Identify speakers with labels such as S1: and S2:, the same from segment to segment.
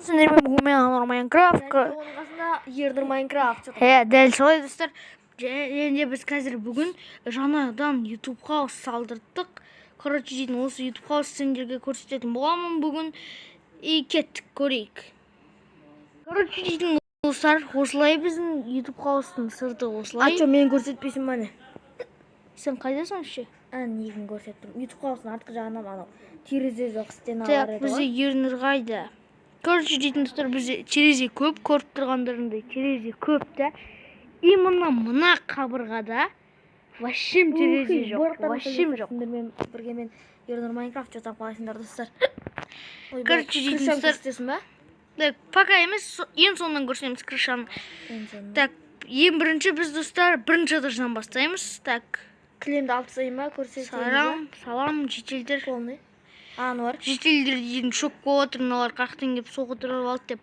S1: Сендермен бүгін мен Анар Майнкрафт.
S2: Оның қасында Ернұр Майнкрафт.
S1: Дәл солай достар. Және біз қазір бүгін жаңадан YouTube хаус салдырттық. Короче дейтін осы YouTube хаус сендерге көрсететін боламын бүгін. И кеттік көрейік. Короче дейтін достар, осылай біздің YouTube хаустың сырты осылай.
S2: Ачо, мен көрсетпейсің бәне.
S1: Сен қайдасың ше?
S2: Егін көрсеттім. YouTube хаустың артқы жағынан анау терезе жоқ стена бар
S1: Так,
S2: еді
S1: бізде
S2: ғой.
S1: Ернұр қайда? Короче дейтін достар, бізде терезе көп, көріп тұрғандарындай терезе көп та. И мына қабырғада вообще терезе жоқ, вообще жоқ.
S2: Сендермен бірге мен Ернұр Майнкрафт жасап қалайсыңдар достар.
S1: Короче дейтін достар,
S2: көрсетесің ба?
S1: так, пока емес, ең соңынан көрсетеміз крышаны. Так, ең бірінші біз достар бірінші этаждан бастаймыз. Так,
S2: Кілемді алып тастайын ба, көрсетейін.
S1: салам, жетелдер.
S2: Полный. Ануар.
S1: Жетелдер дейтін шок болып отыр, мыналар қақтың деп соғы тұрып алды деп.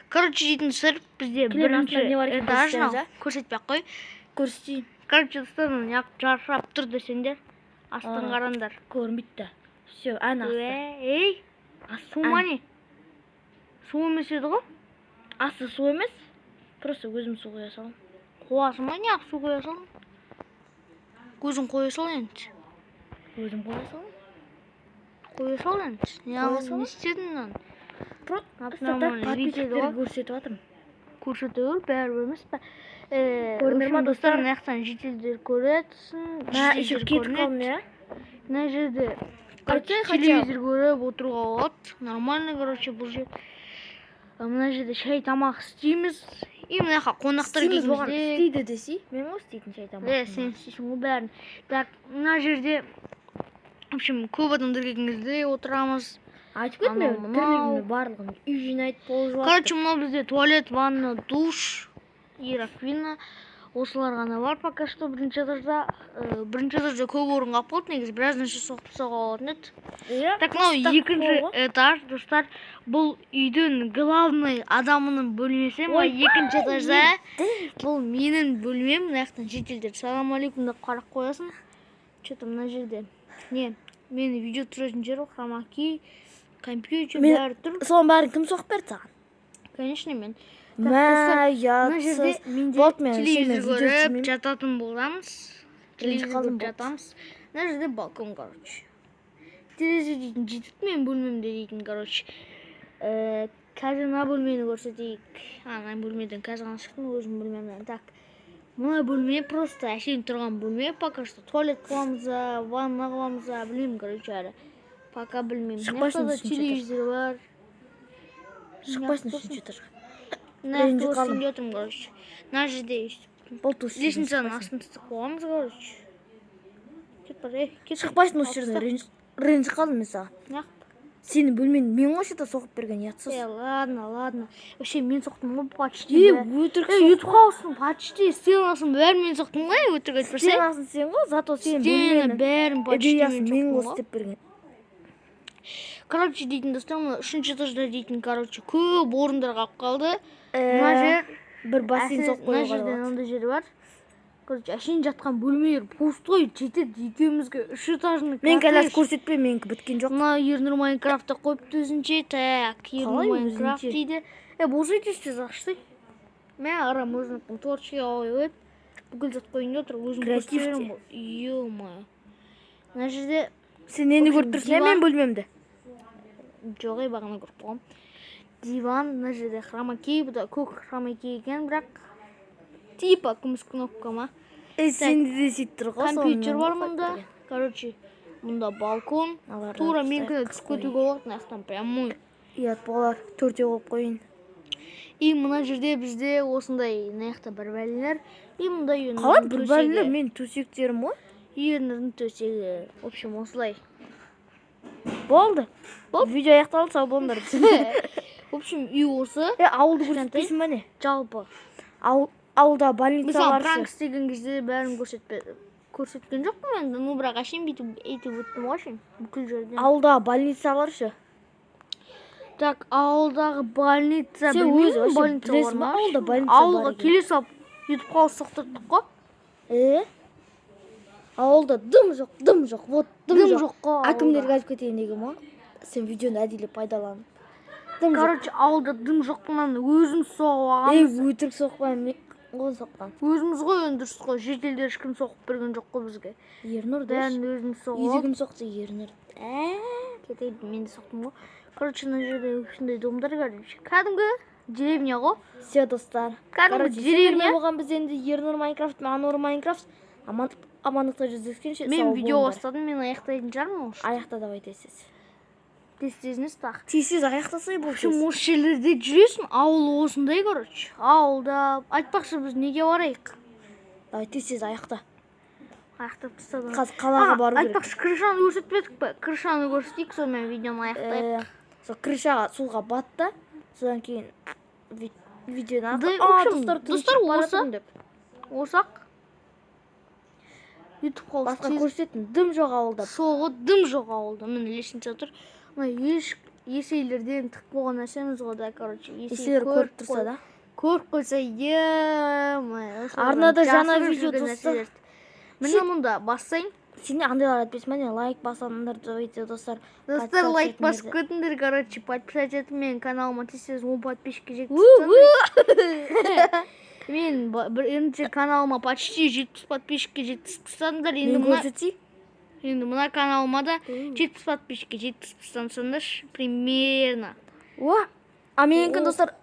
S1: Короче дейтін достар, бізде бірінші этаждан көрсетпей-ақ қой.
S2: Көрсетейін.
S1: Короче достар, жаршап тұр десеңдер, астын қарандар.
S2: Көрмейді. Все, ән асты.
S1: Ей, су ма не? Су емес еді ғой?
S2: Асты су емес. Просто өзім су қоя салам.
S1: Қуасың ма не ақ су қоя салың? Көзін қоя сал енді.
S2: Өзім қоя салам.
S1: Қоя сал енді. Не істедің нан?
S2: Подписчиктерге көрсетіп жатырмын.
S1: Көрсете өр, бәрі емес па?
S2: Көрінер ма
S1: достар, мына жақтан жетелдер көресің.
S2: Еще кетіп қалдым, я?
S1: Мына жерде
S2: Хотя-
S1: телевизор көріп отыруға болады. Нормально, короче, бұл жер. Мына жерде шай тамақ істейміз. И мына жаққа қонақтар
S2: Істейміз оған
S1: келгенде.
S2: істейді десей, мен ғой істейтін шай тамақ.
S1: Сен істейсің ғой бәрін. Так, мына жерде в общем, көп адамдар келгенде отырамыз.
S2: Айтып кетме, тірлігімді барлығын үй жинайды болып жатыр.
S1: Короче, мынау бізде туалет, ванна, душ и раковина. Осылар ғана бар пока что бірінші этажда. Бірінші этажда көп орын қалып қалды, негізі біраз нәрсе соғып тастауға болатын еді. Так, мынау екінші этаж, достар. Бұл үйдің главный адамының бөлмесі. Мына екінші этажда. Бұл менің бөлмем. Мына жақтан жетелдер салам алейкум деп қарап қоясың. Что-то мына жерде. Не, мені видео түсіретін жер ғой, хромаки, компьютер, бәрі тұр.
S2: Соның бәрін кім соғып берді саған?
S1: Конечно, мен.
S2: Мә,
S1: Мына жерде телевизор көріп жататын боламыз. Телевизор көріп жатамыз. Мына жерде балкон, короче. Терезе дейтін жетіп мен бөлмемде дейтін, короче. Қазір мына бөлмені көрсетейік. Ана бөлмеден қазір ғана шықтым, өзім бөлмемден. Так, мына бөлме просто әшейін тұрған бөлме. Пока что туалет қыламыз, ванна қыламыз, білмеймін, короче, әлі. Пока білмеймін.
S2: Шықпайсың
S1: телевизор бар.
S2: Шықпайсың үшінші этажға.
S1: Нақты осында отырмын, короче. Мына жерде лестницаның астын тістіп қоямыз, короче. Кет бар, кет.
S2: Шықпайсың осы жерден, ренжіп қалдым мен саған.
S1: Неғып?
S2: Сені бөлмені мен ғой шета соғып берген, ятсыз.
S1: Ладно. Вообще мен соқтым ғой, почти.
S2: Өтірік
S1: YouTube хаусын почти, стенасын бәрін мен соқтым ғой, өтірік айтпасай.
S2: Стенасын сен ғой, зато сен
S1: бөлмені бәрін почти мен
S2: соқтым
S1: соқтым
S2: ғой.
S1: істеп берген. Короче дейтін достар, үшінші этажда дейтін, короче, көп орындар қалып қалды. Мына жер
S2: бір бассейн соғып қойып
S1: мына жерде мынандай жер бар. Короче, әшейін жатқан бөлмелер пустой, жетеді екеумізге 3 этажный.
S2: Мен қазір көрсетпе, менікі біткен жоқ.
S1: Мына Ернұр Майнкрафтта қойыпты өзінше. Так, Ернұр Майнкрафт дейді. Бұл жерде істе зашты. Мен арам өзінің творческий ойып, бүкіл зат қойында отыр, өзім көрсетемін. Ё-моё. Мына жерде
S2: сен нені көріп тұрсың, мен бөлмемді.
S1: Жоқ, бағана көріп қойым. Диван, мына жерде хромакей, бұда көк хромакей екен, бірақ типа күміс кнопка ма.
S2: Сенде де сөйтіп тұр ғой.
S1: Компьютер бар мұнда. Короче, мұнда балкон. Тура мен күні түсіп кетуге болады, нақтан прямой.
S2: Ият болар, төртеу болып қойын.
S1: И мына жерде бізде осындай наяқта бір бәлілер. И мұнда Ернұрдың төсегі.
S2: Қалай бір бәлілер, мен төсектерім ғой?
S1: Ернұрдың төсегі. В общем, осылай.
S2: Болды. Видео аяқталды, сау болыңдар.
S1: В общем, үй осы.
S2: Ауылды көрсетпейсің ба не?
S1: Жалпы.
S2: Ауылда больница
S1: Мысалы,
S2: бар.
S1: пранк істеген кезде бәрін көрсеткен жоқпын мен. Ну, бірақ әшейін бүйтіп өттім ғой, бүкіл жерден.
S2: Ауылда больница бар ше.
S1: Так, ауылдағы больница
S2: білмеймін,
S1: больница бар ма?
S2: Ауылда больница бар.
S1: Ауылға келе салып, YouTube хаус соқтырдық қой.
S2: Ауылда дым жоқ, вот дым жоқ.
S1: қой.
S2: Әкімдерге айтып кетейін деген ма? Сен видеоны әдейілеп пайдаланып. Дым жоқ.
S1: Короче, ауылда дым жоқтығынан өзіміз соғып алғанбыз.
S2: Өтірік соқпаймын. Ол соққан.
S1: Өзіміз ғой енді дұрыс қой. Шетелде ешкім соғып берген жоқ қой бізге.
S2: Ернұр да.
S1: Бәрін өзіміз соғып алдық.
S2: Едігім соқты Ернұр.
S1: Кетейді, мен де соқтым ғой. Короче, мына жерде осындай домдар, короче. Кәдімгі деревня ғой.
S2: Все, достар.
S1: Кәдімгі деревня.
S2: Болған біз енді Ернұр Майнкрафт, Анур Майнкрафт. Амандықта жүздескенше
S1: Мен видео бастадым, мен аяқтайтын жармын.
S2: Аяқта давай тезсіз.
S1: Тез так.
S2: Тезсіз аяқтасай бұл
S1: Общем, осы жерлерде жүресің, ауыл осындай, короче. Ауылда айтпақшы біз неге барайық?
S2: Давай тезсіз аяқта.
S1: Аяқтап тастадым.
S2: Қазір қалаға бару керек.
S1: Айтпақшы крышаны көрсетпедік пе? Крышаны көрсетейік, сонымен видеоны аяқтайық.
S2: Сол крышаға суға батты. Содан кейін видеоны
S1: достар осақ YouTube
S2: басқа көрсеттім. Дым жоқ ауылда.
S1: Соғы дым жоқ ауылда. Міне лестница тұр. Есейлерден тік болған нәрсеміз ғой да, короче.
S2: Есейлер көріп тұрса да.
S1: Көріп қойса,
S2: арнада жаңа видео достар.
S1: Міне мұнда бассайын.
S2: Сені андайлар әтпесмен, лайк басаңдар, достар.
S1: Достар, лайк басып көтіңдер, короче, подписать етіп мен каналыма тез 10 подписчикке жеткізсаңдар. Мен бірінші каналыма почти 70 подписчикке жеткізсаңдар. Енді мына каналыма да 70 подписчикке жеткізсаңдар, примерно.
S2: А менің достар,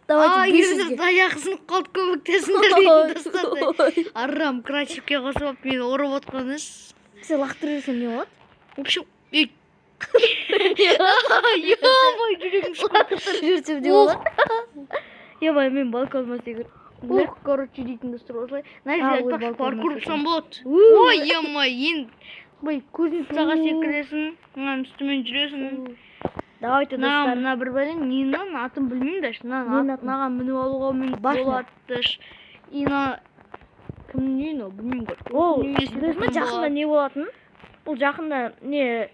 S2: давайте 500-ге.
S1: Аяқ сынып қалды, көмектесіңдер дейін достар. Арам крачипке қосып, мені ұрып отқаныз.
S2: Сен лақтырып жүрсем не болады?
S1: В общем, ебай, жүрегім
S2: лақтырып жүрсем не болады? Ебай, мен балконыма секіріп.
S1: Короче, дейтін достар осылай. Нәжде айтпақшы, паркур ұпсам болады. Ой, ема, енді. Көзін саға секіресің, үстімен жүресің.
S2: Давайте, достар.
S1: Мына бір бәлен, ненің атын білмеймін даш. Наған мініп алуға мүмкін болады даш. Кімнің үйін ол, білмеймін ғой.
S2: Ол, жақында не болатын? Бұл жақында не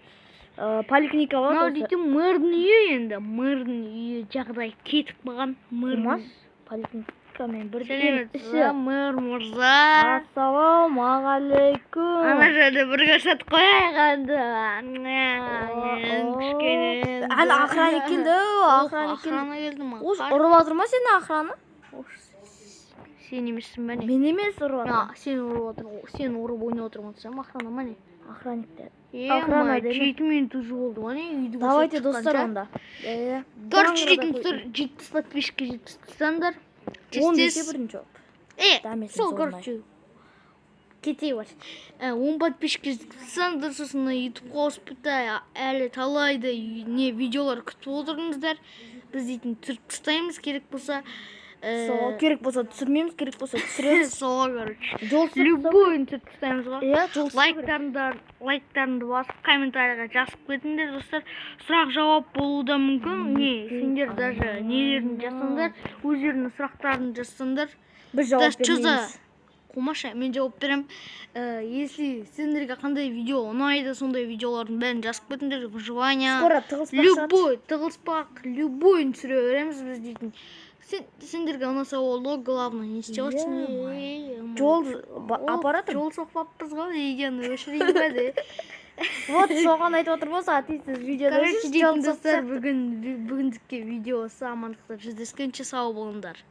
S2: поликлиника болады.
S1: Мынау дейтін мэрдің үйі енді. Мэрдің үйі жағдай кетіп баған.
S2: Мас? Поликлиникамен бірден
S1: іші. Мэр мұрза.
S2: Ассалаумағалейкум.
S1: Ана жерде бірге сәт қойғанды.
S2: Әлі охранник келді.
S1: Охрана келді ма?
S2: Ұрып атыр ма сені охрана?
S1: Сен емессің бәне.
S2: Мен емес ұрып атыр.
S1: Сен ұрып отыр. Сен ұрып ойнап отырмын отсам, охрана ма не?
S2: Охранниктер.
S1: Ема, 7 минут уже болды ма не?
S2: Давайте, достар, онда.
S1: Короче, дейтіндер 70 подписчикке жеткізсаңдар.
S2: 10 десе бірінші оп.
S1: Сол, короче. Кетей бар. 10 подписчикке жеткізсаңдар, сосын YouTube қосыпта әлі талайды не видеолар күтіп отырыңыздар. Біз дейтін түсіріп тастаймыз, керек болса.
S2: Керек болса түсірмейміз, керек болса түсіреміз.
S1: Сол, короче. Любойын түсіріп тастаймыз ғой. Лайктарыңды басып, комментарийға жазып кетіңдер, достар. Сұрақ жауап болуы да мүмкін. Сендер даже нелерін жазсаңдар, өздерінің сұрақтарын жазсаңдар.
S2: Біз жауап бермейміз.
S1: Қомаша, мен жауап берем. Если сендерге қандай видео ұнайды, сондай видеолардың бәрін жазып кетіңдер. Выживание, любой, тығылыспақ, любойын түсіре береміз біз дейтін. Сендерге ұнаса олды, главное, не істеватсың.
S2: Жол аппаратым.
S1: Жол соқпаппыз ғой, егені өшірейін бәді.
S2: Вот, соған айтып отыр болса, атейсіз видеода.
S1: Короче, дейтін достар, бүгіндікке видеосы амандықта жүздескенше сау болыңдар.